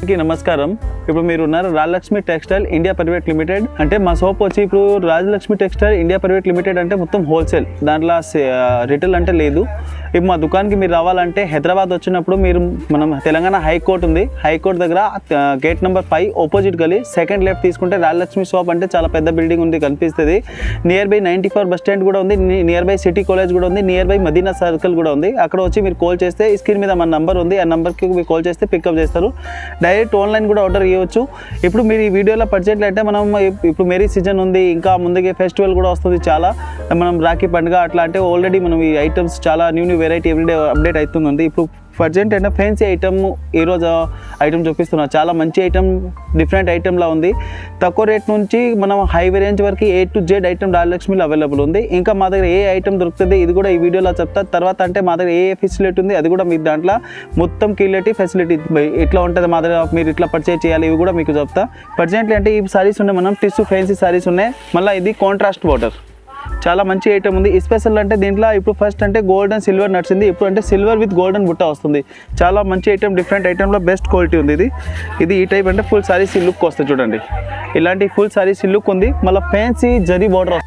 నమస్కారం. ఇప్పుడు మీరు ఉన్నారు Rajalakshmi textile India private limited. అంటే మా షాప్ వచ్చి ఇప్పుడు Rajalakshmi textile India private limited అంటే మొత్తం హోల్సేల్, దాంట్లో రిటైల్ అంటే లేదు. ఇప్పుడు మా దుకాణానికి మీరు రావాలంటే హైదరాబాద్ వచ్చినప్పుడు మీరు మనం తెలంగాణ హైకోర్టు ఉంది, హైకోర్టు దగ్గర గేట్ నెంబర్ 5 ఆపోజిట్ గలీ సెకండ్ లెఫ్ట్ తీసుకుంటే రాజలక్ష్మి షాప్ అంటే చాలా పెద్ద బిల్డింగ్ ఉంది కనిపిస్తుంది. నియర్ బై 94 బస్ స్టాండ్ కూడా ఉంది, నియర్ బై సిటీ కాలేజ్ కూడా ఉంది, నియర్ బై మదీనా సర్కిల్ కూడా ఉంది. అక్కడ వచ్చి మీరు కాల్ చేస్తే స్క్రీన్ మీద మన నంబర్ ఉంది, ఆ నెంబర్కి మీరు కాల్ చేస్తే పికప్ చేస్తారు. డైరెక్ట్ ఆన్లైన్ కూడా ఆర్డర్ చేయవచ్చు. ఇప్పుడు మీరు ఈ వీడియోలో పర్చేట్లు అంటే మనం ఇప్పుడు మెరీ సీజన్ ఉంది, ఇంకా ముందుగా ఫెస్టివల్ కూడా వస్తుంది చాలా, మనం రాఖీ పండుగ అట్లా అంటే ఆల్రెడీ మనం ఈ ఐటమ్స్ చాలా న్యూ వెరైటీ ఎవ్రీడే అప్డేట్ అవుతుంది. ఇప్పుడు ప్రజెంట్ అంటే ఫ్యాన్సీ ఐటమ్ ఈరోజు ఐటమ్ చూపిస్తున్నాం. చాలా మంచి ఐటమ్, డిఫరెంట్ ఐటమ్లా ఉంది. తక్కువ రేట్ నుంచి మనం హై రేంజ్ వరకు A to Z ఐటమ్ రాజలక్ష్మిలో అవైలబుల్ ఉంది. ఇంకా మా దగ్గర ఏ ఐటమ్ దొరుకుతుంది ఇది కూడా ఈ వీడియోలో చెప్తా. తర్వాత అంటే మా దగ్గర ఏ ఫెసిలిటీ ఉంది అది కూడా మీకు దాంట్లో మొత్తం క్లియరిటీ ఫెసిలిటీ ఇట్లా ఉంటుంది మా దగ్గర, మీరు ఇట్లా పర్చేజ్ చేయాలి ఇవి కూడా మీకు చెప్తా. ప్రజెంట్లీ అంటే ఈ సారీస్ ఉన్నాయి, మనం టిష్యూ ఫ్యాన్సీ సారీస్ ఉన్నాయి. మళ్ళీ ఇది కాంట్రాస్ట్ బార్డర్ చాలా మంచి ఐటమ్ ఉంది. స్పెషల్ అంటే దీంట్లో ఇప్పుడు ఫస్ట్ అంటే గోల్డ్ అండ్ సిల్వర్ నడిచింది, ఇప్పుడు అంటే సిల్వర్ విత్ గోల్డెన్ బుట్ట వస్తుంది. చాలా మంచి ఐటమ్, డిఫరెంట్ ఐటమ్లో బెస్ట్ క్వాలిటీ ఉంది. ఇది ఈ టైప్ అంటే ఫుల్ సారీస్ లుక్ వస్తుంది చూడండి. ఇలాంటి ఫుల్ సారీస్ లుక్ ఉంది. మళ్ళీ ఫ్యాన్సీ జరీ బార్డర్,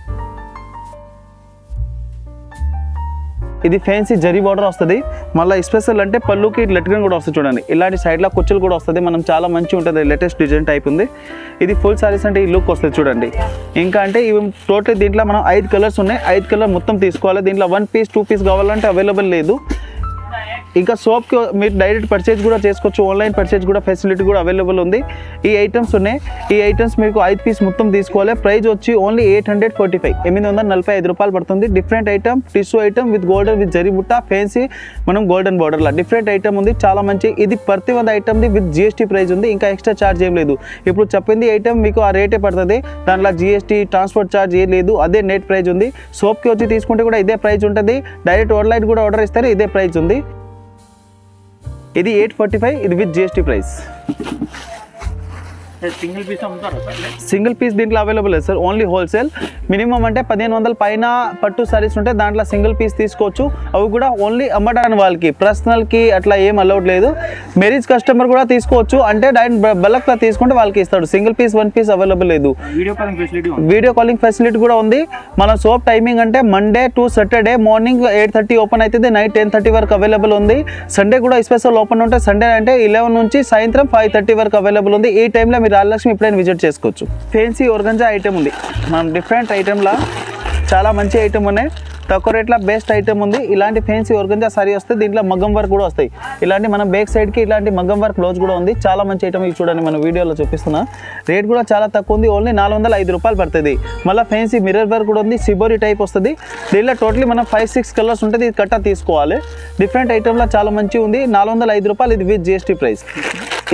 ఇది ఫ్యాన్సీ జరీ బార్డర్ వస్తుంది. మళ్ళీ స్పెషల్ అంటే పళ్ళుకి లెట్కన్ కూడా వస్తుంది చూడండి. ఇలాంటి సైడ్లో కుచ్చులు కూడా వస్తుంది. మనం చాలా మంచి ఉంటుంది, లేటెస్ట్ డిజైన్ టైప్ ఉంది. ఇది ఫుల్ సారీస్ అంటే ఈ లుక్ వస్తుంది చూడండి. ఇంకా అంటే ఇవి టోటల్ దీంట్లో మనం 5 కలర్స్ ఉన్నాయి, 5 కలర్ మొత్తం తీసుకోవాలి. దీంట్లో 1 పీస్ 2 పీస్ కావాలంటే అవైలబుల్ లేదు. ఇంకా షాప్కి మీరు డైరెక్ట్ పర్చేజ్ కూడా చేసుకోవచ్చు, ఆన్లైన్ పర్చేజ్ కూడా ఫెసిలిటీ కూడా అవైలబుల్ ఉంది. ఈ ఐటమ్స్ ఉన్నాయి, ఈ ఐటమ్స్ మీకు 5 పీస్ మొత్తం తీసుకోవాలి. ప్రైస్ వచ్చి ఓన్లీ 845 రూపాయలు పడుతుంది. Different item, tissue item with golden with zari బుట్ట, ఫ్యాన్సీ మనం గోల్డెన్ బార్డర్లా డిఫరెంట్ ఐటమ్ ఉంది. చాలా మంచి, ఇది ప్రతి 100 ఐటమ్ది విత్ GST ప్రైస్ ఉంది. ఇంకా ఎక్స్ట్రా ఛార్జ్ ఏం లేదు. ఇప్పుడు చెప్పింది ఐటమ్ మీకు ఆ రేటే పడుతుంది, దాంట్లో GST ట్రాన్స్పోర్ట్ ఛార్జ్ ఏం లేదు, అదే నెట్ ప్రైస్ ఉంది. షాప్కి వచ్చి తీసుకుంటే కూడా ఇదే ప్రైస్ ఉంటుంది. డైరెక్ట్ ఆన్లైన్ కూడా ఆర్డర్ ఇస్తారు, ఇదే ప్రైస్ ఉంది. ఇది 845, ఇది with GST price. Single piece దీంట్లో అవైలబుల్ లేదు సార్, ఓన్లీ హోల్సేల్. మినిమం అంటే 1500 పైన పట్టు సారీస్ ఉంటే దాంట్లో సింగిల్ పీస్ తీసుకోవచ్చు. అవి కూడా ఓన్లీ అమ్మడానికి వాళ్ళకి, పర్సనల్కి అట్లా ఏం అలౌడ్ లేదు. మ్యారేజ్ కస్టమర్ కూడా తీసుకోవచ్చు, అంటే డైరెక్ట్ బల్క్లో తీసుకుంటే వాళ్ళకి ఇస్తాడు. సింగిల్ పీస్ 1 పీస్ అవైలబుల్ లేదు. వీడియో కాలింగ్ ఫెసిలిటీ కూడా ఉంది. మన షాప్ టైమింగ్ అంటే Monday to Saturday morning 8:30 open అవుతుంది, నైట్ 10:30 వరకు అవైలబుల్ ఉంది. సండే కూడా స్పెషల్ ఓపెన్ ఉంటుంది. సండే అంటే 11 నుంచి సాయంత్రం 5:30 వరకు అవైలబుల్ ఉంది. ఈ టైంలో మీరు రాజలక్ష్మి ఎప్పుడైనా విజిట్ చేసుకోవచ్చు. ఫ్యాన్సీ ఆర్గంజా ఐటమ్ ఉంది, మనం డిఫరెంట్ ఐటమ్లా చాలా మంచి ఐటమ్ ఉన్నాయి. తక్కువ రేట్లో బెస్ట్ ఐటమ్ ఉంది. ఇలాంటి ఫ్యాన్సీ ఆర్గంజా సారీ వస్తే దీంట్లో మగ్గం వర్క్ కూడా వస్తాయి. ఇలాంటి మన బ్యాక్ సైడ్కి ఇలాంటి మగ్గం వర్క్ బ్లౌజ్ కూడా ఉంది. చాలా మంచి ఐటమ్, ఇది చూడండి మన వీడియోలో చూపిస్తున్నా. రేట్ కూడా చాలా తక్కువ ఉంది, ఓన్లీ 405 రూపాయలు పడుతుంది. మళ్ళీ ఫ్యాన్సీ మిర్రర్ వర్క్ కూడా ఉంది, సిబోరీ టైప్ వస్తుంది. దీంట్లో టోటలీ మనం 5-6 కలర్స్ ఉంటుంది, ఇది కట్టా తీసుకోవాలి. డిఫరెంట్ ఐటమ్లో చాలా మంచిగా ఉంది. 405 రూపాయలు, ఇది విత్ GST ప్రైస్.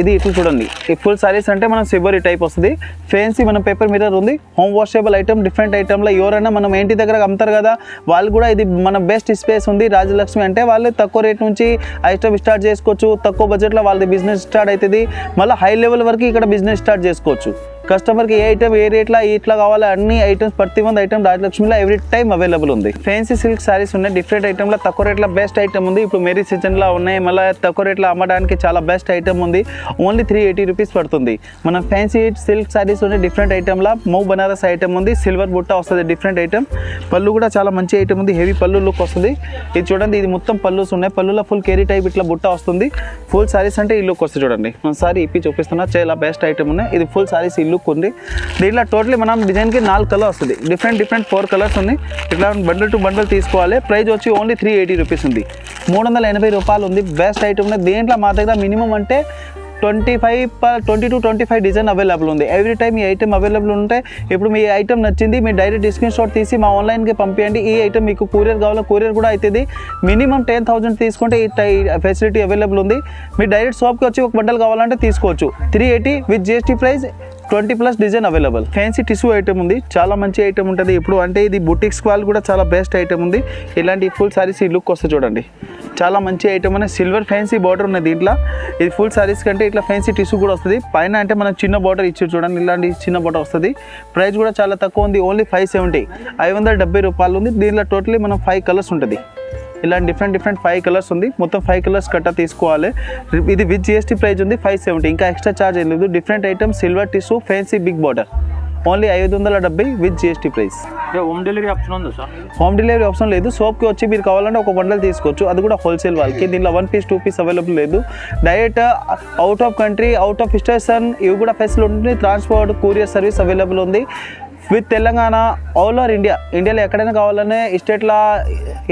ఇది ఇట్లా చూడండి, ఈ ఫుల్ సారీస్ అంటే మనం సిబోరీ టైప్ వస్తుంది. ఫ్యాన్సీ మనం పేపర్ మిర్రర్ ఉంది, హోమ్ వాషబుల్ ఐటమ్, డిఫరెంట్ ఐటమ్లో ఎవరైనా మనం ఇంటి దగ్గర అమ్ముతారు కదా వాళ్ళు కూడా ఇది మన బెస్ట్ స్పేస్ ఉంది. రాజలక్ష్మి అంటే వాళ్ళు తక్కువ రేట్ నుంచి ఐటమ్ స్టార్ట్ చేసుకోవచ్చు, తక్కువ బడ్జెట్లో వాళ్ళది బిజినెస్ స్టార్ట్ అవుతుంది. మళ్ళీ హై లెవెల్ వరకు ఇక్కడ బిజినెస్ స్టార్ట్ చేసుకోవచ్చు. కస్టమర్కి ఏ ఐటమ్ ఏ రేట్లో ఇట్లా కావాలో అన్ని ఐటమ్స్ ప్రతి 100 ఐటమ్ రాజలక్ష్మిలో ఎవ్రీ టైం అవైలబుల్ ఉంది. ఫ్యాన్సీ సిల్క్ సారీస్ ఉన్నాయి, డిఫరెంట్ ఐటమ్లో తక్కువ రేట్లో బెస్ట్ ఐటమ్ ఉంది. ఇప్పుడు మేరీ సీజన్లో ఉన్నాయి, మళ్ళీ తక్కువ రేట్లో అమ్మడానికి చాలా బెస్ట్ ఐటమ్ ఉంది. ఓన్లీ 380 రూపీస్ పడుతుంది. మన ఫ్యాన్సీ సిల్క్ సారీస్ ఉన్నాయి, డిఫరెంట్ ఐటమ్లో మౌ బనారస్ ఐటమ్ ఉంది, సిల్వర్ బుట్ట వస్తుంది, డిఫరెంట్ ఐటమ్. పళ్ళు కూడా చాలా మంచి ఐటమ్ ఉంది, హెవీ పళ్ళు లుక్ వస్తుంది. ఇది చూడండి, ఇది మొత్తం పళ్ళుస్ ఉన్నాయి, పళ్ళులో ఫుల్ కేరీ టైప్ ఇట్లా బుట్ట వస్తుంది. ఫుల్ సారీస్ అంటే ఈ లుక్ వస్తుంది చూడండి. మన సారీ ఇప్పి చూపిస్తున్నా, చాలా బెస్ట్ ఐటమ్ ఉన్నాయి. ఇది ఫుల్ సారీస్ ఈ లుక్ ఉంది. దీంట్లో టోటలీ మనం డిజైన్కి 4 కలర్ వస్తుంది, డిఫరెంట్ 4 కలర్స్ ఉంది. ఇట్లా బండిల్ టు బండిల్ తీసుకోవాలి. ప్రైస్ వచ్చి ఓన్లీ 380 రూపీస్ ఉంది, 380 రూపాయలు ఉంది. బెస్ట్ ఐటమ్ ఉంది. దీంట్లో మా దగ్గర మినిమం అంటే 20 to 25 డిజైన్ అవైలబుల్ ఉంది. ఎవ్రీ టైం ఈ ఐటమ్ అవైలబుల్ ఉంటాయి. ఇప్పుడు మీ ఐటమ్ నచ్చింది మీ డైరెక్ట్ స్క్రీన్ షాట్ తీసి మా ఆన్లైన్కి పంపించండి. ఈ ఐటమ్ మీకు కొరియర్ కావాలో కొరియర్ కూడా అవుతుంది. మినిమం 10,000 తీసుకుంటే ఈ ఫెసిలిటీ అవైలబుల్ ఉంది. మీరు డైరెక్ట్ షాప్కి వచ్చి ఒక బండల్ కావాలంటే తీసుకోవచ్చు. 380 with GST price, 20+ design available. Fancy tissue item ఉంది, చాలా మంచి ఐటమ్ ఉంటుంది. ఇప్పుడు అంటే ఇది బుటిక్స్ వాళ్ళు కూడా చాలా బెస్ట్ ఐటమ్ ఉంది. ఇలాంటి ఫుల్ సారీస్ ఈ లుక్ వస్తుంది చూడండి, చాలా మంచి ఐటమ్ అనేది. సిల్వర్ ఫ్యాన్సీ బార్డర్ ఉన్నది దీంట్లో. ఇది ఫుల్ సారీస్ కంటే ఇట్లా ఫ్యాన్సీ టిష్యూ కూడా వస్తుంది. పైన అంటే మనం చిన్న బార్డర్ ఇచ్చి చూడండి, ఇలాంటి చిన్న బార్డర్ వస్తుంది. ప్రైస్ కూడా చాలా తక్కువ ఉంది, ఓన్లీ 570 రూపాయలు ఉంది. దీంట్లో టోటలీ మనం 5 కలర్స్ ఉంటుంది. ఇలా డిఫరెంట్ 5 కలర్స్ ఉంది. మొత్తం 5 కలర్స్ కట్ట తీసుకోవాలి. ఇది విత్ GST ప్రైస్ ఉంది 570. ఇంకా ఎక్స్ట్రా చార్జ్ ఏం లేదు. Different item silver tissue fancy big border only 570 with GST price. Home delivery option ఉందా సార్? హోమ్ డెలివరీ ఆప్షన్ లేదు. షాప్కి వచ్చి మీరు కావాలంటే ఒక బండల్ తీసుకోవచ్చు, అది కూడా హోల్సేల్ వాళ్ళకి. దీనిలో 1 పీస్ 2 పీస్ అవైలబుల్ లేదు. Direct out of country, out of station ఇవి కూడా ఫెసిలిటీ ఉంటుంది. ట్రాన్స్పోర్ట్ కూరియర్ సర్వీస్ అవైలబుల్ ఉంది విత్ తెలంగాణ ఆల్ ఓవర్ ఇండియాలో ఎక్కడైనా కావాలనే స్టేట్లో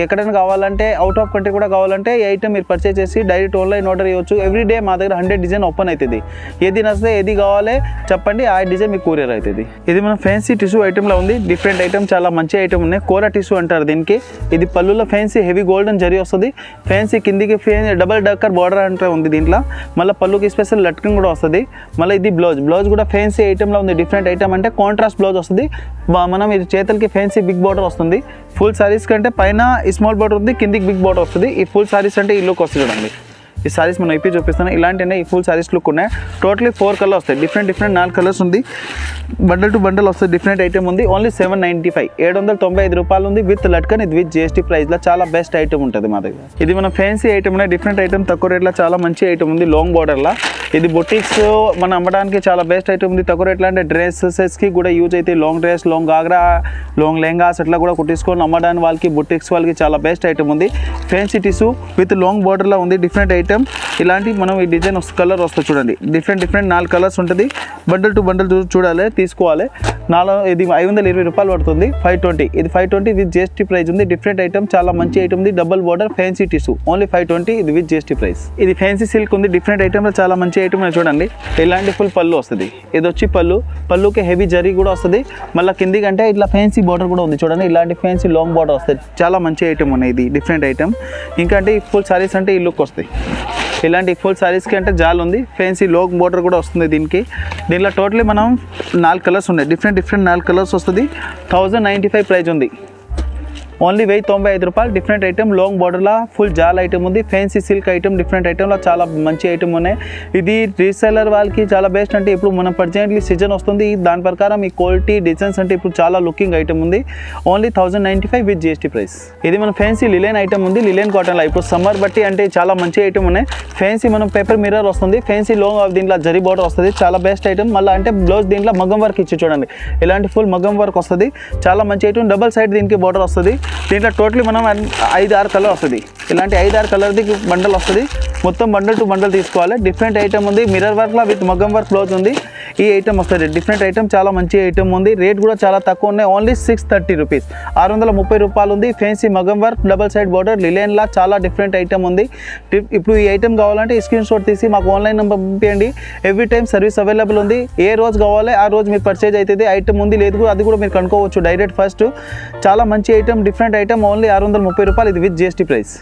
ఎక్కడైనా కావాలంటే అవుట్ ఆఫ్ కంట్రీ కూడా కావాలంటే ఈ ఐటమ్ మీరు పర్చేస్ చేసి డైరెక్ట్ ఆన్లైన్ ఆర్డర్ ఇవ్వచ్చు. ఎవ్రీ డే మా దగ్గర 100 డిజైన్ ఓపెన్ అవుతుంది. ఏది నచ్చితే ఏది కావాలి చెప్పండి, ఆ డిజైన్ మీకు కూరియర్ అవుతుంది. ఇది మన ఫ్యాన్సీ టిష్యూ ఐటెంలో ఉంది. డిఫరెంట్ ఐటమ్ చాలా మంచి ఐటమ్ ఉన్నాయి. కోరా టిష్యూ అంటారు దీనికి. ఇది పళ్ళులో ఫ్యాన్సీ హెవీ గోల్డెన్ జరీ వస్తుంది. ఫ్యాన్సీ కిందికి డబల్ డక్కర్ బార్డర్ అంటే ఉంది దీంట్లో. మళ్ళీ పళ్ళుకి స్పెషల్ లట్కింగ్ కూడా వస్తుంది. మళ్ళీ ఇది బ్లౌజ్ కూడా ఫ్యాన్సీ ఐటెంలో ఉంది. డిఫరెంట్ ఐటమ్ అంటే కాంట్రాస్ట్ బ్లౌజ్ వస్తుంది. మనం ఇది చేతులకి ఫ్యాన్సీ బిగ్ బార్డర్ వస్తుంది. ఫుల్ సారీస్ కంటే పైన స్మాల్ బార్డర్ ఉంది, కిందికి బిగ్ బార్డర్ వస్తుంది. ఈ ఫుల్ సారీస్ అంటే ఈ లుక్ వస్తుంది చూడండి. ఈ సారీస్ మనం ఇప్పి చూపిస్తాను. ఇలాంటినే ఈ ఫుల్ సారీస్ లుక్ ఉన్నాయి. టోటలీ 4 కలర్స్ వస్తాయి. డిఫరెంట్ 4 కలర్స్ ఉంది. బండల్ టు బండల్ వస్తుంది. డిఫరెంట్ ఐటమ్ ఉంది. ఓన్లీ 795 795 రూపాయలు ఉంది విత్ లట్కన్. ఇది విత్ GST ప్రైస్లో చాలా బెస్ట్ ఐటమ్ ఉంటుంది మా దగ్గర. ఇది మన ఫ్యాన్సీ ఐటమ్ ఉన్నాయి. డిఫరెంట్ ఐటమ్ తక్కువ రేట్లో చాలా మంచి ఐటమ్ ఉంది. లాంగ్ బార్డర్లో ఇది బొటిక్స్ మనం అమ్మడానికి చాలా బెస్ట్ ఐటమ్ ఉంది. తక్కువ రేట్లో అంటే డ్రెస్సెస్కి కూడా యూజ్ అయితే long dress, long ghagra, long lehengas అట్లా కూడా కుట్టించుకొని అమ్మడానికి వాళ్ళకి బొటిక్స్ వాళ్ళకి చాలా బెస్ట్ ఐటమ్ ఉంది. ఫ్యాన్సీ టిష్యూ విత్ లాంగ్ బార్డర్లో ఉంది. డిఫరెంట్ ఐటమ్ ఇలాంటి మనం ఈ డిజైన్ కలర్ వస్తుంది చూడండి. డిఫరెంట్ 4 కలర్స్ ఉంటుంది. బండల్ టు బండల్ చూడాలి, తీసుకోవాలి. ఇది 520 రూపాయలు పడుతుంది. 520 ఇది 520 విత్ GST ప్రైస్ ఉంది. డిఫరెంట్ ఐటమ్ చాలా మంచి ఐటమ్ ఉంది. Double border fancy tissue only 520 ఇది విత్ GST ప్రైస్. ఇది ఫ్యాన్సీ సిల్క్ ఉంది. డిఫరెంట్ ఐటమ్లో చాలా మంచి ఐటమ్ చూడండి. ఇలాంటి ఫుల్ పళ్ళు వస్తుంది. ఇది వచ్చి పళ్ళుకి హెవీ జరీ కూడా వస్తుంది. మళ్ళీ కిందికి అంటే ఇట్లా ఫ్యాన్సీ బార్డర్ కూడా ఉంది చూడండి. ఇలాంటి ఫ్యాన్సీ లాంగ్ బార్డర్ వస్తుంది. చాలా మంచి ఐటమ్ ఉన్నాయి. ఇది డిఫరెంట్ ఐటమ్. ఇంకా అంటే ఈ ఫుల్ సారీస్ అంటే ఈ లుక్ వస్తాయి. ఇలాంటి ఫుల్ సారీస్కి అంటే జాల్ ఉంది. ఫ్యాన్సీ లాంగ్ బార్డర్ కూడా వస్తుంది దీనికి. దీంట్లో టోటలీ మనం 4 కలర్స్ ఉన్నాయి. డిఫరెంట్ 4 కలర్స్ వస్తుంది. 1095 ప్రైజ్ ఉంది. ఓన్లీ 1095 రూపాయలు. డిఫరెంట్ ఐటమ్ లాంగ్ బార్డర్లో ఫుల్ జాల్ ఐటమ్ ఉంది. ఫ్యాన్సీ సిల్క్ ఐటమ్ డిఫరెంట్ ఐటమ్లో చాలా మంచి ఐటమ్ ఉన్నాయి. ఇది రీసెల్లర్ వాళ్ళకి చాలా బెస్ట్. అంటే ఇప్పుడు మనం ప్రజెంట్లీ సీజన్ వస్తుంది. దాని ప్రకారం ఈ క్వాలిటీ డిజైన్స్ అంటే ఇప్పుడు చాలా లుకింగ్ ఐటమ్ ఉంది. Only 1095 with GST price. ఇది మన ఫ్యాన్సీ లిలెన్ ఐటమ్ ఉంది. లిలెన్ కాటన్లో ఇప్పుడు సమ్మర్ బట్టి అంటే చాలా మంచి ఐటమ్ ఉన్నాయి. ఫ్యాన్సీ మనం పేపర్ మిర్రర్ వస్తుంది. ఫ్యాన్సీ లాంగ్ దీంట్లో జరీ బార్డర్ వస్తుంది. చాలా బెస్ట్ ఐటమ్. మళ్ళీ అంటే బ్లౌజ్ దీంట్లో మగ్గం వర్క్ ఇచ్చి చూడండి. ఇలాంటి ఫుల్ మగ్గం వర్క్ వస్తుంది. చాలా మంచి ఐటమ్. డబల్ సైడ్ దీనికి బార్డర్ వస్తుంది. దీంట్లో టోటలీ మనం 5-6 కలర్ వస్తుంది. ఇలాంటి 5-6 కలర్ది బండల్ వస్తుంది. మొత్తం బండల్ టు బండల్ తీసుకోవాలి. డిఫరెంట్ ఐటమ్ ఉంది. మిర్రర్ వర్క్లో విత్ మగ్గం వర్క్ బ్లౌజ్ ఉంది. ఈ ఐటమ్ వస్తుంది. డిఫరెంట్ ఐటమ్ చాలా మంచి ఐటమ్ ఉంది. రేట్ కూడా చాలా తక్కువ ఉన్నాయి. ఓన్లీ 630 రూపీస్ 630 రూపాయలు ఉంది. ఫ్యాన్సీ మగ్గం వర్క్ డబల్ సైడ్ బార్డర్ లిలెన్లా చాలా డిఫరెంట్ ఐటమ్ ఉంది. ఇప్పుడు ఈ ఐటమ్ కావాలంటే స్క్రీన్ షాట్ తీసి మాకు ఆన్లైన్ నెంబర్ పంపించండి. ఎవ్రీ టైం సర్వీస్ అవైలబుల్ ఉంది. ఏ రోజు కావాలి ఆ రోజు మీరు పర్చేజ్ అవుతుంది. ఐటమ్ ఉంది లేదు అది కూడా మీరు కనుక్కోవచ్చు డైరెక్ట్ ఫస్ట్. చాలా మంచి ఐటమ్ డిఫరెంట్ ఐటమ్ ఓన్లీ 630 రూపాయలు. ఇది విత్ GST ప్రైస్.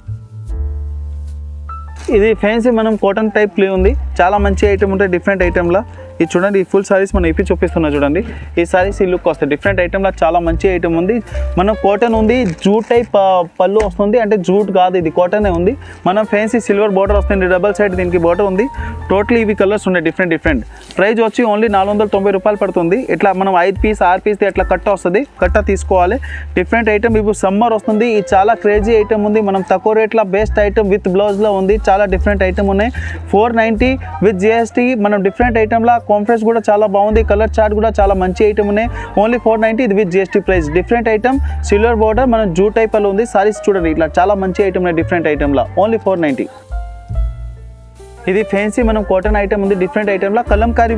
ఇది ఫ్యాన్సీ మనం కాటన్ టైప్ ఉంది. చాలా మంచి ఐటమ్ ఉంటాయి డిఫరెంట్ ఐటమ్లో. ఇది చూడండి. ఈ ఫుల్ సారీస్ మనం ఇప్పి చూపిస్తున్నా చూడండి. ఈ సారీస్ ఈ లుక్ వస్తాయి. డిఫరెంట్ ఐటమ్లో చాలా మంచి ఐటమ్ ఉంది. మనం కాటన్ ఉంది. జూట్ టైప్ పళ్ళు వస్తుంది. అంటే జూట్ కాదు, ఇది కాటనే ఉంది. మనం ఫ్యాన్సీ సిల్వర్ బార్డర్ వస్తుంది. డబల్ సైడ్ దీనికి బార్డర్ ఉంది. టోటలీ ఇవి కలర్స్ ఉన్నాయి డిఫరెంట్. ప్రైస్ వచ్చి ఓన్లీ 490 రూపాయలు పడుతుంది. ఇట్లా మనం 5 పీస్ 6 పీస్ అట్లా కట్ట వస్తుంది. కట్ట తీసుకోవాలి. Different item. ఇప్పుడు సమ్మర్ వస్తుంది. ఇది చాలా క్రేజీ ఐటమ్ ఉంది. మనం తక్కువ రేట్లో బెస్ట్ ఐటమ్ విత్ బ్లౌజ్లో ఉంది. చాలా డిఫరెంట్ ఐటమ్ ఉన్నాయి. 490 విత్ GST. మనం డిఫరెంట్ ఐటమ్లో కాన్ఫరెన్స్ కూడా చాలా బాగుంది. కలర్ చార్ట్ కూడా చాలా మంచి ఐటమ్ ఉన్నాయి. ఓన్లీ 490 ఇది with GST price. Different item silver border మనం జూట్ టైప్ లో ఉంది. సారీస్ చూడండి ఇట్లా చాలా మంచి ఐటమ్ ఉన్నాయి డిఫరెంట్ ఐటమ్లో. ఓన్లీ 490. ఇది ఫ్యాన్సీ మనం కాటన్ ఐటమ్ ఉంది. డిఫరెంట్ ఐటమ్లో కలంకారీ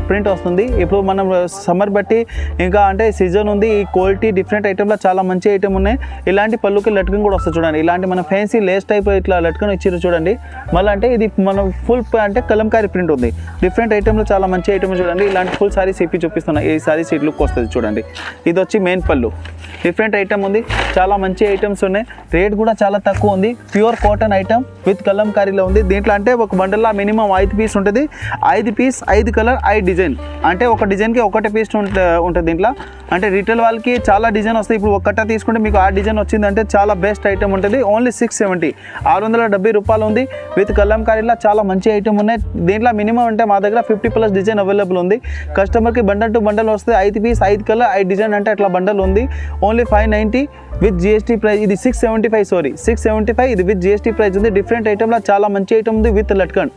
ప్రింట్ వస్తుంది. ఇప్పుడు మనం సమ్మర్ బట్టి ఇంకా అంటే సీజన్ ఉంది. ఈ క్వాలిటీ డిఫరెంట్ ఐటమ్లో చాలా మంచి ఐటమ్ ఉన్నాయి. ఇలాంటి పళ్ళుకి లట్కన్ కూడా వస్తుంది చూడండి. ఇలాంటి మన ఫ్యాన్సీ లేస్ టైప్ ఇట్లా లట్కన్ ఇచ్చారు చూడండి. మళ్ళీ అంటే ఇది మనం ఫుల్ అంటే కలంకారీ ప్రింట్ ఉంది. డిఫరెంట్ ఐటమ్లో చాలా మంచి ఐటమ్ చూడండి. ఇలాంటి ఫుల్ సారీస్ ఇప్పి చూపిస్తున్నాయి. ఈ సారీస్ ఇట్ లుక్ వస్తుంది చూడండి. ఇది వచ్చి మెయిన్ పళ్ళు. డిఫరెంట్ ఐటమ్ ఉంది. చాలా మంచి ఐటమ్స్ ఉన్నాయి. రేట్ కూడా చాలా తక్కువ ఉంది. ప్యూర్ కాటన్ ఐటమ్ విత్ కలంకారీలో ఉంది. దీంట్లో అంటే ఒక బండల్లో మినిమం 5 పీస్ ఉంటుంది. 5 పీస్ 5 కలర్ 5 డిజైన్, అంటే ఒక డిజైన్కి ఒకటే పీస్ ఉంటుంది దీంట్లో. అంటే రిటైల్ వాళ్ళకి చాలా డిజైన్ వస్తాయి. ఇప్పుడు ఒక్కట తీసుకుంటే మీకు ఆ డిజైన్ వచ్చిందంటే చాలా బెస్ట్ ఐటమ్ ఉంటుంది. ఓన్లీ 670 670 రూపాయలు ఉంది. విత్ కలంకారీలా చాలా మంచి ఐటమ్ ఉన్నాయి. దీంట్లో మినిమం అంటే మా దగ్గర 50+ డిజైన్ అవైలబుల్ ఉంది. కస్టమర్కి బండల్ టు బండల్ వస్తుంది. 5 పీస్ 5 కలర్ 5 డిజైన్ అంటే అట్లా బండల్ ఉంది. Only 590 with GST price. ఇది 675 ఇది విత్ జిఎస్టీ ప్రైస్ ఉంది. డిఫరెంట్ ఐటమ్లో చాలా మంచి ఐటమ్ ఉంది విత్ లట్కన్.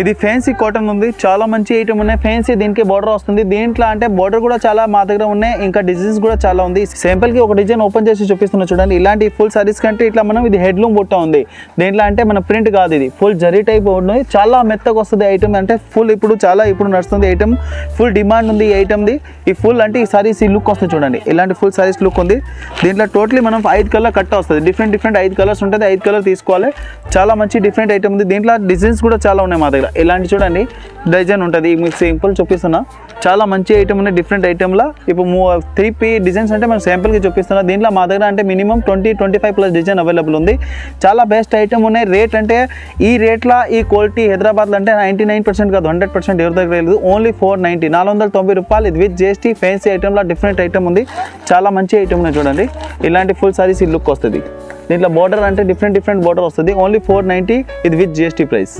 ఇది ఫ్యాన్సీ కాటన్ ఉంది, చాలా మంచి ఐటమ్ ఉన్నాయి. ఫ్యాన్సీ దీనికి బార్డర్ వస్తుంది. దీంట్లో అంటే బార్డర్ కూడా చాలా మా దగ్గర ఉన్నాయి. ఇంకా డిజైన్స్ కూడా చాలా ఉంది. సింపుల్కి ఒక డిజైన్ ఓపెన్ చేసి చూపిస్తున్నా చూడండి. ఇలాంటి ఫుల్ సారీస్ కంటే ఇట్లా మనం ఇది హెడ్లూమ్ బుట్ట ఉంది. దీంట్లో అంటే మన ప్రింట్ కాదు, ఇది ఫుల్ జరీ టైప్ ఉంది. చాలా మెత్తగా వస్తుంది ఐటమ్. అంటే ఫుల్ ఇప్పుడు నడుస్తుంది ఐటమ్. ఫుల్ డిమాండ్ ఉంది ఈ ఐటమ్ది. ఈ ఫుల్ అంటే ఈ సారీస్ ఈ లుక్ వస్తుంది చూడండి. ఇలాంటి ఫుల్ సారీస్ లుక్ ఉంది. దీంట్లో టోటలీ మనం 5 కలర్ కట్ట వస్తుంది. డిఫరెంట్ 5 కలర్స్ ఉంటుంది. 5 కలర్ తీసుకోవాలి. చాలా మంచి డిఫరెంట్ ఐటమ్ ఉంది. దీంట్లో డిజైన్స్ కూడా చాలా ఉన్నాయి మా దగ్గర. ఇలాంటి చూడండి డిజైన్ ఉంటుంది. మీకు సింపుల్ చూపిస్తున్నా. చాలా మంచి ఐటమ్ ఉన్నాయి డిఫరెంట్ ఐటమ్లో. ఇప్పుడు 3 డిజైన్స్ అంటే మనం శాంపుల్కి చూపిస్తున్నా. దీంట్లో మా దగ్గర అంటే మినిమం 20-25+ డిజైన్ అవైలబుల్ ఉంది. చాలా బెస్ట్ ఐటమ్ ఉన్నాయి. రేట్ అంటే ఈ రేట్లో ఈ క్వాలిటీ హైదరాబాద్లో అంటే 99% కాదు 100% ఎవరి దగ్గర లేదు. ఓన్లీ 490 490 రూపాయలు. ఇది విత్ జిఎస్టీ ఫ్యాన్సీ ఐటమ్లో డిఫరెంట్ ఐటమ్ ఉంది. చాలా మంచి ఐటమ్ ఉన్నాయి చూడండి. ఇలాంటి ఫుల్ సారీస్ ఈ లుక్ వస్తుంది. దీంట్లో బార్డర్ అంటే డిఫరెంట్ బార్డర్ వస్తుంది. ఓన్లీ 490 ఇది విత్ జిఎస్టీ ప్రైస్.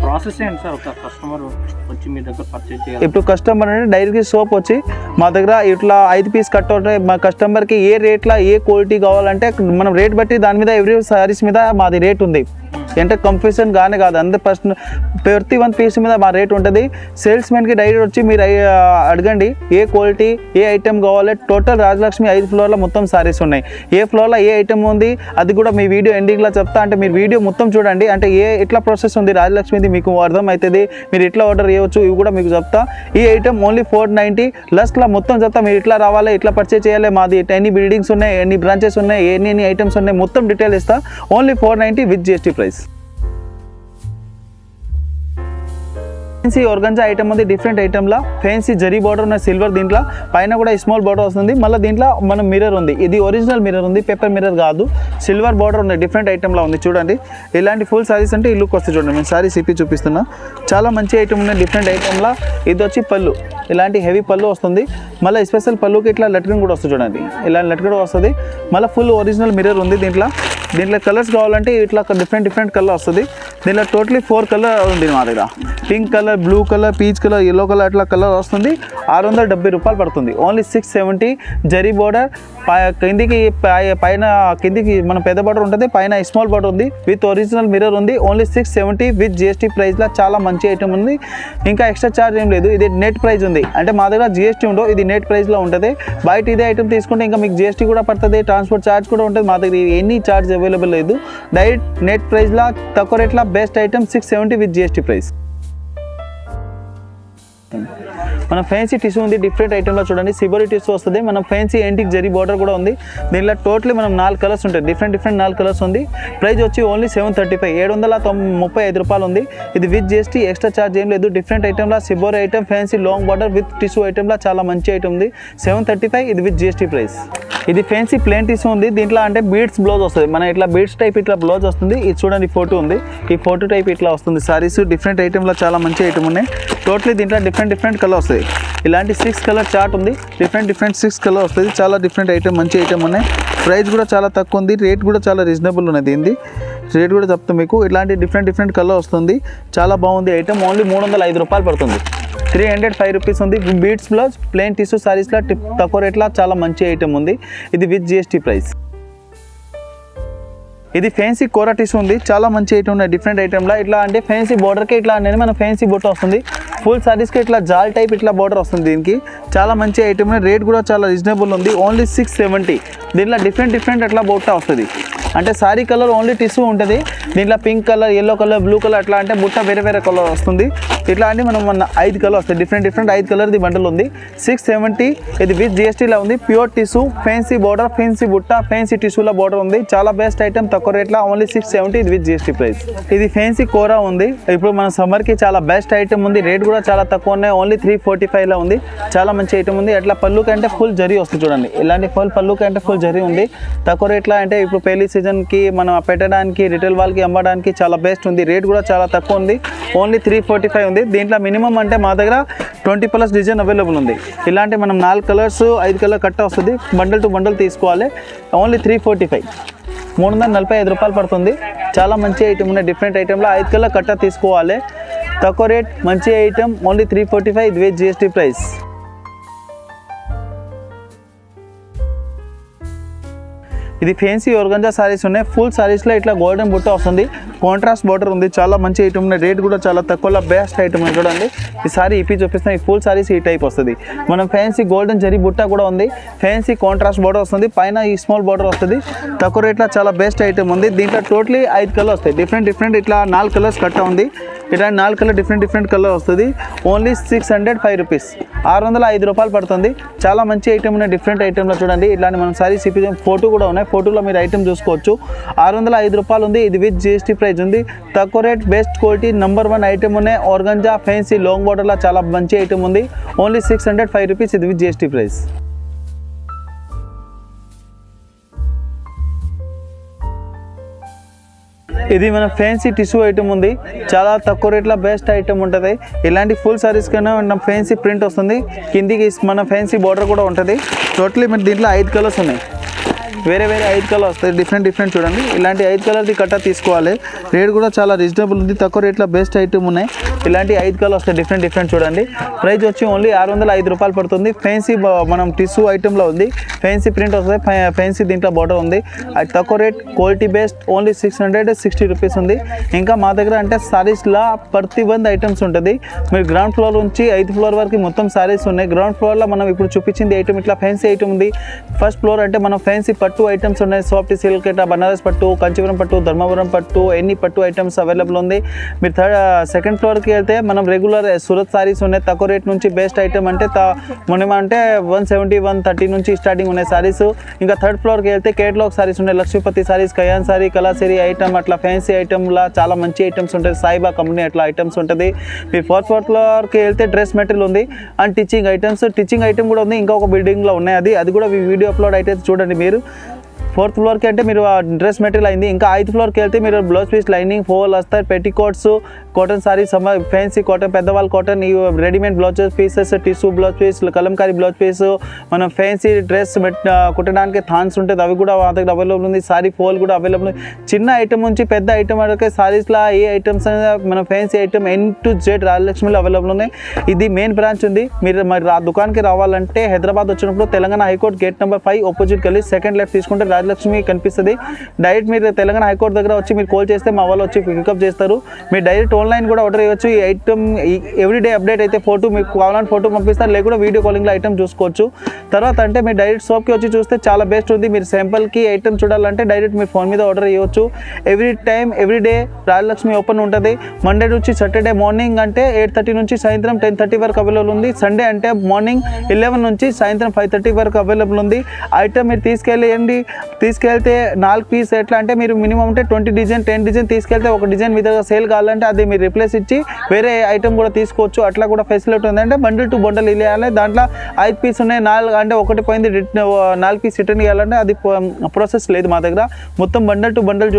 ప్రాసెస్ ఏంటి సార్? ఒక కస్టమర్ వచ్చి మీ దగ్గర పర్చేజ్ చేయాలి. ఇప్పుడు కస్టమర్ అంటే డైరెక్ట్గా షాప్ వచ్చి మా దగ్గర ఇట్లా 5 పీస్ కట్ అవుతాయి. మా కస్టమర్కి ఏ రేట్లో ఏ క్వాలిటీ కావాలంటే మనం రేట్ బట్టి దాని మీద ఎవ్రీ సారీస్ మీద మాది రేట్ ఉంది. అంటే కన్ఫ్యూజన్ కానీ కాదు. ప్రతి 1 పీస్ మీద మా రేట్ ఉంటుంది. సేల్స్మెన్కి డైరెక్ట్ వచ్చి మీరు అడగండి ఏ క్వాలిటీ ఏ ఐటమ్ కావాలి. టోటల్ రాజలక్ష్మి 5 ఫ్లోర్లో మొత్తం సారీస్ ఉన్నాయి. ఏ ఫ్లోర్లో ఏ ఐటమ్ ఉంది అది కూడా మీ వీడియో ఎండింగ్లో చెప్తా. అంటే మీరు వీడియో మొత్తం చూడండి. అంటే ఎట్లా ప్రాసెస్ ఉంది రాజలక్ష్మిది మీకు అర్థమవుతుంది. మీరు ఎట్లా ఆర్డర్ చేయవచ్చు ఇవి కూడా మీకు చెప్తా. ఈ ఐటమ్ ఓన్లీ 490 లాస్ట్లో మొత్తం చెప్తా. మీరు ఇట్లా రావాలి ఇట్లా పర్చేజ్ చేయాలి. మాది ఎన్ని బిల్డింగ్స్ ఉన్నాయి, ఎన్ని బ్రాంచెస్ ఉన్నాయి, ఎన్ని ఐటమ్స్ ఉన్నాయి మొత్తం డీటెయిల్ ఇస్తా. Only 490 with GST price. Fancy organza item ఉంది. డిఫరెంట్ ఐటమ్లో ఫ్యాన్సీ జరీ బార్డర్ ఉన్న సిల్వర్. దీంట్లో పైన కూడా స్మాల్ బార్డర్ వస్తుంది. మళ్ళీ దీంట్లో మన మిర్రర్ ఉంది. ఇది ఒరిజినల్ మిర్రర్ ఉంది, పేపర్ మిర్రర్ కాదు. సిల్వర్ బార్డర్ ఉంది. డిఫరెంట్ ఐటమ్లో ఉంది చూడండి. ఇలాంటి ఫుల్ సారీస్ అంటే ఈ లుక్ వస్తుంది చూడండి. నేను సారీస్ ఇప్పి చూపిస్తున్నా. చాలా మంచి ఐటమ్ ఉన్నాయి డిఫరెంట్ ఐటమ్లో. ఇది వచ్చి పళ్ళు. ఇలాంటి హెవీ పళ్ళు వస్తుంది. మళ్ళీ స్పెషల్ పళ్ళుకి ఇట్లా లట్కన్ కూడా వస్తుంది చూడండి. ఇలాంటి లట్కన్ వస్తుంది. మళ్ళీ ఫుల్ ఒరిజినల్ మిర్రర్ ఉంది దీంట్లో. కలర్స్ కావాలంటే ఇట్లా డిఫరెంట్ కలర్ వస్తుంది. దీంట్లో టోటలీ 4 కలర్ ఉంది మా దగ్గర. Pink colour, blue colour, peach colour, yellow colour అట్లా కలర్ వస్తుంది. 670 రూపాయలు పడుతుంది. Only 670 zari border. కిందికి మన పెద్ద బార్డర్ ఉంటుంది, పైన స్మాల్ బార్డర్ ఉంది. విత్ ఒరిజినల్ మిర్రర్ ఉంది. ఓన్లీ 670 విత్ జిఎస్టీ ప్రైస్లో చాలా మంచి ఐటమ్ ఉంది. ఇంకా ఎక్స్ట్రా ఛార్జ్ ఏం లేదు. ఇది నెట్ ప్రైస్ ఉంది. అంటే మా దగ్గర జిఎస్టీ ఉండవు. ఇది నెట్ ప్రైస్లో ఉంటుంది. బయట ఇదే ఐటమ్ తీసుకుంటే ఇంకా మీకు జిఎస్టీ కూడా పడుతుంది, ట్రాన్స్పోర్ట్ ఛార్జ్ కూడా ఉంటుంది. మా దగ్గర ఎన్ని ఛార్జ్ అవైలబుల్ లేదు. డైరెక్ట్ నెట్ ప్రైస్లో తక్కువ రేట్లో best item 670 with GST price. మన ఫ్యాన్సీ టిష్యూ ఉంది. డిఫరెంట్ ఐటమ్లో చూడండి సిబోరి టిష్యూ వస్తుంది. మనం ఫ్యాన్సీ యాంటిక్ జరీ బార్డర్ కూడా ఉంది. దీంట్లో టోటలీ మనం 4 కలర్స్ ఉంటాయి. డిఫరెంట్ 4 కలర్స్ ఉంది. ప్రైస్ వచ్చి ఓన్లీ 735 735 రూపాయలు ఉంది. ఇది విత్ జిఎస్టీ ఎక్స్ట్రా ఛార్జ్ ఏం లేదు. డిఫరెంట్ ఐటమ్లో shibori item fancy long border with tissue ఐటమ్లో చాలా మంచి ఐటమ్ ఉంది. 735 ఇది విత్ జిఎస్టీ ప్రైస్. ఇది ఫ్యాన్సీ ప్లేన్ టిష్యూ ఉంది. దీంట్లో అంటే బీడ్స్ బ్లౌజ్ వస్తుంది. మన ఇట్లా బీడ్స్ టైప్ ఇట్లా బ్లౌజ్ వస్తుంది. ఇది చూడండి ఫోటో ఉంది. ఈ ఫోటో టైప్ ఇట్లా వస్తుంది. సారీస్ డిఫరెంట్ ఐటమ్లో చాలా మంచి ఐటమ్ ఉన్నాయి. టోటలీ దీంట్లో డిఫరెంట్ కలర్ వస్తుంది. ఇలాంటి 6 కలర్ చార్ట్ ఉంది. డిఫరెంట్ 6 కలర్ వస్తుంది. చాలా డిఫరెంట్ ఐటమ్ మంచి ఐటమ్ ఉన్నాయి. ప్రైస్ కూడా చాలా తక్కువ ఉంది. రేట్ కూడా చాలా రీజనబుల్ ఉన్నది. దీనిది రేట్ కూడా చెప్తాం మీకు. ఇలాంటి డిఫరెంట్ కలర్ వస్తుంది. చాలా బాగుంది ఐటమ్. ఓన్లీ 305 రూపాయలు పడుతుంది. 305 రూపీస్ ఉంది. బీడ్స్ బ్లౌజ్ ప్లెయిన్ టిష్యూ సారీస్లో తక్కువ రేట్లో చాలా మంచి ఐటమ్ ఉంది. ఇది విత్ జిఎస్టీ ప్రైస్. ఇది ఫ్యాన్సీ కోరా టిష్యూ ఉంది. చాలా మంచి ఐటమ్ ఉన్నాయి. డిఫరెంట్ ఐటమ్లో ఇట్లా అంటే ఫ్యాన్సీ బోర్డర్కి ఇట్లా అనేది మన ఫ్యాన్సీ బొట్ట వస్తుంది. ఫుల్ సారీస్కి ఇట్లా జాల్ టైప్ ఇట్లా బోర్డర్ వస్తుంది. దీనికి చాలా మంచి ఐటమ్. రేట్ కూడా చాలా రీజనబుల్ ఉంది. ఓన్లీ 670. దీంట్లో డిఫరెంట్ అట్లా బొట్ట వస్తుంది. అంటే సారీ కలర్ ఓన్లీ టిష్యూ ఉంటుంది. దీంట్లో pink colour, yellow colour, blue colour అట్లా అంటే బుట్ట వేరే కలర్ వస్తుంది. ఇట్లా అని మనం మన 5 కలర్ వస్తాయి, డిఫరెంట్ 5 కలర్ది బండల్ ఉంది. 670 ఇది విత్ జిఎస్టీలో ఉంది. Pure tissue, fancy border, fancy బుట్ట, ఫెన్సీ టిష్యూల బోర్డర్ ఉంది. చాలా బెస్ట్ ఐటమ్, తక్కువ రేట్లో ఓన్లీ 670 ఇది విత్ జిఎస్టీ ప్రైస్. ఇది ఫెన్సీ కోరా ఉంది. ఇప్పుడు మన సమ్మర్కి చాలా బెస్ట్ ఐటమ్ ఉంది. రేట్ కూడా చాలా తక్కువ ఉన్నాయి, ఓన్లీ 345లో ఉంది. చాలా మంచి ఐటమ్ ఉంది. అట్లా పళ్ళు కంటే ఫుల్ జరీ వస్తుంది చూడండి. ఇలాంటి పళ్ళు కంటే ఫుల్ జరీ ఉంది. తక్కువ రేట్లో అంటే ఇప్పుడు పెళ్లి సీజన్కి మనం పెట్టడానికి, రిటైల్ వాళ్ళకి అమ్మడానికి చాలా బెస్ట్ ఉంది. రేట్ కూడా చాలా తక్కువ ఉంది, ఓన్లీ 345 ఉంది. దీంట్లో మినిమం అంటే మా దగ్గర 20+ డిజైన్ అవైలబుల్ ఉంది. ఇలాంటి మనం 4 కలర్స్ 5 కలర్ కట్ట వస్తుంది. బండల్ టు బండల్ తీసుకోవాలి, ఓన్లీ 345, 345 రూపాయలు పడుతుంది. చాలా మంచి ఐటమ్ ఉన్నాయి. డిఫరెంట్ ఐటెంలో 5 కలర్ కట్ట తీసుకోవాలి. తక్కువ రేట్ మంచి ఐటమ్, ఓన్లీ 345 ఇది విత్ జిఎస్టీ ప్రైస్. ఇది ఫెన్సీ ఆర్గంజా సారీస్ ఉన్నాయి. ఫుల్ సారీస్లో ఇట్లా గోల్డెన్ బుట్ట వస్తుంది, కాంట్రాస్ట్ బార్డర్ ఉంది. చాలా మంచి ఐటమ్ ఉన్నాయి. రేట్ కూడా చాలా తక్కువలో బెస్ట్ ఐటమ్ ఉంది చూడండి. ఈ సారీ ఇప్పి చూపిస్తాం. ఈ ఫుల్ సారీస్ ఈ టైప్ వస్తుంది. మనం ఫ్యాన్సీ గోల్డెన్ జరీ బుట్ట కూడా ఉంది. ఫ్యాన్సీ కాంట్రాస్ట్ బార్డర్ వస్తుంది, పైన ఈ స్మాల్ బార్డర్ వస్తుంది. తక్కువ రేట్లో చాలా బెస్ట్ ఐటమ్ ఉంది. దీంట్లో టోటలీ 5 కలర్ వస్తాయి. డిఫరెంట్ ఇట్లా 4 కలర్స్ కట్ట ఉంది. ఇట్లా 4 కలర్ డిఫరెంట్ కలర్ వస్తుంది. ఓన్లీ 605 రూపీస్, 605 రూపాయలు పడుతుంది. చాలా మంచి ఐటమ్ ఉన్నాయి. డిఫరెంట్ ఐటెంలో చూడండి. ఇట్లాంటి మనం సారీస్ ఇప్పి ఫోటో కూడా ఉన్నాయి. ఫోటోలో మీరు ఐటమ్ చూసుకోవచ్చు. 605 రూపాయలు ఉంది. ఇది విత్ జిఎస్టీ ప్రైస్ ఉంది. తక్కువ rate, best quality, number 1 item ఉన్నాయి. ఆర్గంజా ఫ్యాన్సీ లాంగ్ బార్డర్లో చాలా మంచి ఐటమ్ ఉంది. ఓన్లీ 605 రూపీస్ ఇది విత్ జిఎస్టీ ప్రైస్. ఇది మన ఫ్యాన్సీ టిష్యూ ఐటమ్ ఉంది. చాలా తక్కువ రేట్లో బెస్ట్ ఐటమ్ ఉంటుంది. ఇలాంటి ఫుల్ సారీస్ కన్నా మన ఫ్యాన్సీ ప్రింట్ వస్తుంది. కిందికి మన ఫ్యాన్సీ బార్డర్ కూడా ఉంటుంది. టోటలీ మన దీంట్లో 5 కలర్స్ ఉన్నాయి. వేరే 5 కలర్ వస్తాయి. డిఫరెంట్ చూడండి. ఇలాంటి 5 కలర్ది కట్ట తీసుకోవాలి. రేట్ కూడా చాలా రీజనబుల్ ఉంది. తక్కువ రేట్లో బెస్ట్ ఐటమ్ ఉన్నాయి. ఇలాంటి 5 కలర్ వస్తాయి. డిఫరెంట్ చూడండి. ప్రైస్ వచ్చి ఓన్లీ 605 రూపాయలు పడుతుంది. ఫ్యాన్సీ మనం టిష్యూ ఐటెంలో ఉంది. ఫ్యాన్సీ ప్రింట్ వస్తుంది. ఫ్యాన్సీ దీంట్లో బార్డర్ ఉంది. అది తక్కువ rate, quality best, only 660 rupees ఉంది. ఇంకా మా దగ్గర అంటే సారీస్లో ప్రతిబంధ ఐటమ్స్ ఉంటుంది. మీరు గ్రౌండ్ ఫ్లోర్ నుంచి 5th ఫ్లోర్ వరకు మొత్తం సారీస్ ఉన్నాయి. గ్రౌండ్ ఫ్లోర్లో మనం ఇప్పుడు చూపించింది ఐటమ్ ఇట్లా ఫ్యాన్సీ ఐటమ్ ఉంది. ఫస్ట్ ఫ్లోర్ అంటే మనం ఫ్యాన్సీ పట్టు ఐటమ్స్ ఉన్నాయి. సాఫ్ట్ సిల్క్, ఇట్లా బనారస్ పట్టు, కంచీపురం పట్టు, ధర్మవరం పట్టు, ఎన్ని పట్టు ఐటమ్స్ అవైలబుల్ ఉంది. మీరు సెకండ్ ఫ్లోర్కి వెళ్తే మనం రెగ్యులర్ సూరత్ సారీస్ ఉన్నాయి. తక్కువ రేట్ నుంచి బెస్ట్ ఐటమ్ అంటే మనం అంటే 170, 130 నుంచి స్టార్టింగ్ ఉన్నాయి సారీస్. ఇంకా థర్డ్ ఫ్లోర్కి వెళ్తే కేటలాగ్ సారీస్ ఉన్నాయి. Lakshmipati saris, cyan sorry, కళాసిరి item, అట్లా ఫ్యాన్సీ ఐటమ్లా చాలా మంచి ఐటమ్స్ ఉంటుంది. సాయిబా కంపెనీ అట్లా ఐటమ్స్ ఉంటుంది. మీరు ఫోర్త్ ఫ్లోర్కి వెళ్తే డ్రెస్ మెటీరియల్ ఉంది అండ్ టీచింగ్ ఐటమ్ కూడా ఉంది. ఇంకా ఒక బిల్డింగ్లో ఉన్నాయి. అది కూడా వీడియో అప్లోడ్ అయితే చూడండి మీరు. 4th ఫ్లోర్కి అంటే మీరు డ్రెస్ మెటీరియల్ అయింది. ఇంకా 5th ఫ్లోర్కి వెళ్తే మీరు బ్లౌజ్ పీస్, లైనింగ్, ఫోల్ వస్తాయి, petticoats, cotton saris, fancy cotton, పెద్దవాళ్ళ కాటన్, ఈ readymade blouse pieces, tissue blouse piece, Kalamkari blouse piece, మనం ఫ్యాన్సీ డ్రెస్ కుట్టడానికి థాన్స్ ఉంటుంది. అవి కూడా మా దగ్గర అవైలబుల్ ఉంది. సారీ ఫోల్ కూడా అవైలబుల్ ఉంది. చిన్న ఐటమ్ నుంచి పెద్ద ఐటమ్ వరకు సారీస్లో ఏ ఐటమ్స్ మన fancy item N to Z రాజలక్ష్మిలో అవైలబుల్ ఉన్నాయి. ఇది మెయిన్ బ్రాంచ్ ఉంది. మీరు మరి ఆ దుకాణానికి రావాలంటే హైదరాబాద్ వచ్చినప్పుడు Telangana high court gate number 5 opposite గల్లీ సెకండ్ లెఫ్ట్ తీసుకుంటే రాజలక్ష్మి కనిపిస్తుంది. డైరెక్ట్ మీరు తెలంగాణ హైకోర్టు దగ్గర వచ్చి మీరు కాల్ చేస్తే మా వాళ్ళు వచ్చి పికప్ చేస్తారు. మీరు డైరెక్ట్ ఆన్లైన్ కూడా ఆర్డర్ చేయవచ్చు. ఈ ఐటమ్ ఎవ్రీడే అప్డేట్ అయితే ఫోటో మీకు కావాలని ఫోటో పంపిస్తారు, లేకుండా వీడియో కాలింగ్లో ఐటమ్ చూసుకోవచ్చు. తర్వాత అంటే మీరు డైరెక్ట్ షాప్కి వచ్చి చూస్తే చాలా బెస్ట్ ఉంది. మీరు శాంపుల్కి ఐటమ్ చూడాలంటే డైరెక్ట్ మీ ఫోన్ మీద ఆర్డర్ చేయవచ్చు. ఎవ్రీడే రాజలక్ష్మి ఓపెన్ ఉంటుంది. మండే నుంచి సాటర్డే మార్నింగ్ అంటే 8:30 నుంచి సాయంత్రం 10:30 వరకు అవైలబుల్ ఉంది. సండే అంటే మార్నింగ్ 11 నుంచి సాయంత్రం 5:30 వరకు అవైలబుల్ ఉంది. ఐటమ్ మీరు తీసుకెళ్తే 4 పీస్ ఎట్లా అంటే మీరు మినిమం అంటే 20 డిజైన్ 10 డిజైన్ తీసుకెళ్తే ఒక డిజైన్ మీ దగ్గర సేల్ కావాలంటే అది మీరు రిప్లేస్ ఇచ్చి వేరే ఐటమ్ కూడా తీసుకోవచ్చు. అట్లా కూడా ఫెసిలిటీ ఉంది. అంటే బండిల్ టు బండల్ ఇవ్వాలి. దాంట్లో 5 పీస్ ఉన్నాయి. 4 అంటే ఒకటి పోయింది 4 పీస్ రిటర్న్ ఇవ్వాలంటే అది ప్రాసెస్ లేదు మా దగ్గర. మొత్తం బండల్ టు బండల్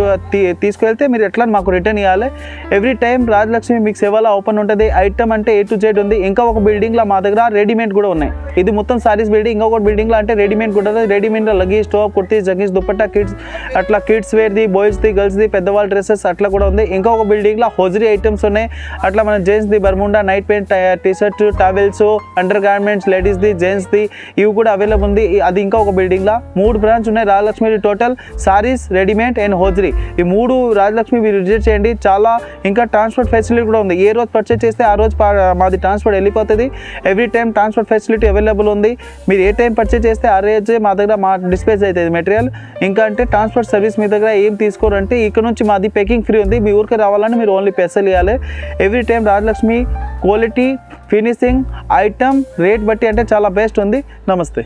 తీసుకెళ్తే మీరు ఎట్లా మాకు రిటర్న్ ఇవ్వాలి. ఎవ్రీ టైం రాజలక్ష్మి మీకు సేవలో ఓపెన్ ఉంటుంది. ఐటమ్ అంటే A to Z ఉంది. ఇంకా ఒక బిల్డింగ్లో మా దగ్గర రెడీమేడ్ కూడా ఉన్నాయి. ఇది మొత్తం సారీస్ బిల్డింగ్. ఇంకొక బిల్డింగ్లో అంటే రెడీమేడ్ కూడా ఉంటుంది. రెడీమేడ్లో luggage, top, kurti, jeggings, dupatta, kids అట్లా కిడ్స్ వేర్ది, బాయ్స్ది, గర్ల్స్ది, పెద్దవాళ్ళ డ్రెస్సెస్ అట్లా కూడా ఉంది. ఇంకొక బిల్డింగ్లో హోజరీ ఐటమ్స్ ఉన్నాయి. అట్లా మన జెంట్స్ది Bermuda, night pant, T-shirt, towels, under garments, లేడీస్ది, జెంట్స్ది ఇవి కూడా అవైలబుల్ ఉంది. అది ఇంకా ఒక బిల్డింగ్లో 3 బ్రాంచ్ ఉన్నాయి Rajalakshmi. Total saris, readymade and hosiery ఈ 3 రాజలక్ష్మి మీరు విజిట్ చేయండి. చాలా ఇంకా ట్రాన్స్పోర్ట్ ఫెసిలిటీ కూడా ఉంది. ఏ రోజు పర్చేస్ చేస్తే ఆ రోజు మాది ట్రాన్స్పోర్ట్ వెళ్ళిపోతుంది. Every time transport facility available ఉంది. మీరు ఏ టైం పర్చేస్ చేస్తే ఆ రోజే మా దగ్గర డిస్పాచ్ అవుతుంది మెటీరియల్. ఇంకా అంటే ట్రాన్స్పోర్ట్ సర్వీస్ మీ దగ్గర ఏం తీసుకోరంటే ఇక్కడ నుంచి మాది ప్యాకింగ్ ఫ్రీ ఉంది. మీ ఊరికి రావాలంటే మీరు ఓన్లీ పైసలు ఇవ్వాలి. Every time Rajalakshmi quality, finishing, item, rate బట్టి అంటే చాలా బెస్ట్ ఉంది. నమస్తే.